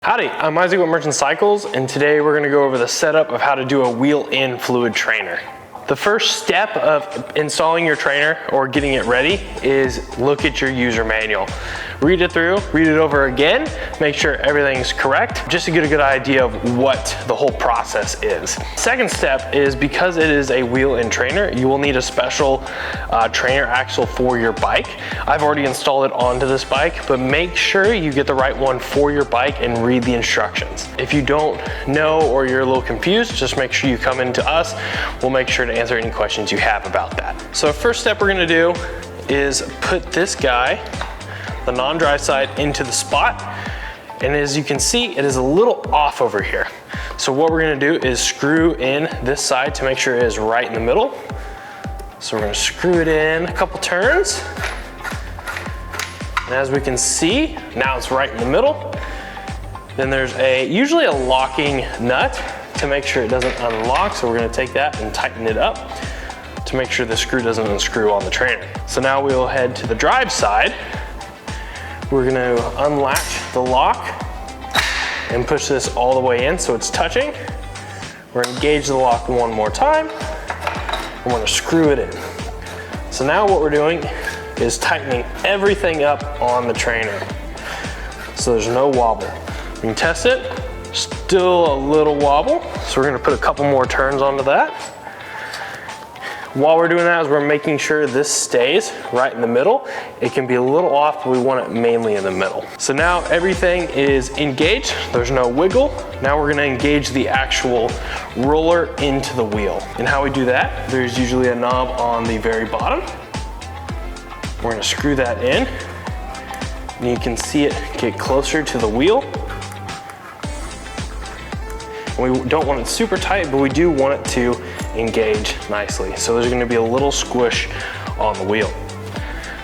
Howdy, I'm Isaac with Merchant Cycles, and today we're going to go over the setup of how to do a wheel-in fluid trainer. The first step of installing your trainer or getting it ready is look at your user manual. Read it through, read it over again, make sure everything's correct, just to get a good idea of what the whole process is. Second step is, because it is a wheel-in trainer, you will need a special trainer axle for your bike. I've already installed it onto this bike, but make sure you get the right one for your bike and read the instructions. If you don't know or you're a little confused, just make sure you come into us. We'll make sure to answer any questions you have about that. So first step we're gonna do is put this guy, the non-dry side, into the spot. And as you can see, it is a little off over here. So what we're gonna do is screw in this side to make sure it is right in the middle. So we're gonna screw it in a couple turns. And as we can see, now it's right in the middle. Then there's usually a locking nut to make sure it doesn't unlock. So we're gonna take that and tighten it up to make sure the screw doesn't unscrew on the trainer. So now we'll head to the drive side. We're gonna unlatch the lock and push this all the way in so it's touching. We're gonna engage the lock one more time. We're gonna screw it in. So now what we're doing is tightening everything up on the trainer so there's no wobble. We can test it, still a little wobble, so we're gonna put a couple more turns onto that. While we're doing that, is we're making sure this stays right in the middle. It can be a little off, but we want it mainly in the middle. So now everything is engaged, there's no wiggle. Now we're gonna engage the actual roller into the wheel. And how we do that, there's usually a knob on the very bottom. We're gonna screw that in, and you can see it get closer to the wheel. We don't want it super tight, but we do want it to engage nicely. So there's gonna be a little squish on the wheel.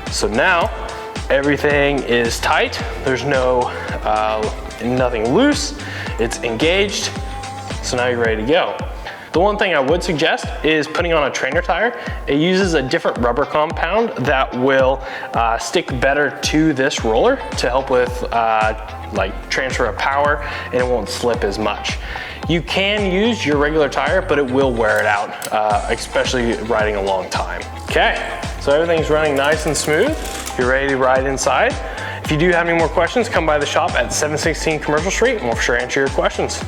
So now everything is tight. There's nothing loose. It's engaged. So now you're ready to go. The one thing I would suggest is putting on a trainer tire. It uses a different rubber compound that will stick better to this roller to help with like transfer of power, and it won't slip as much. You can use your regular tire, but it will wear it out, especially riding a long time. Okay, so everything's running nice and smooth. You're ready to ride inside. If you do have any more questions, come by the shop at 716 Commercial Street and we'll for sure answer your questions.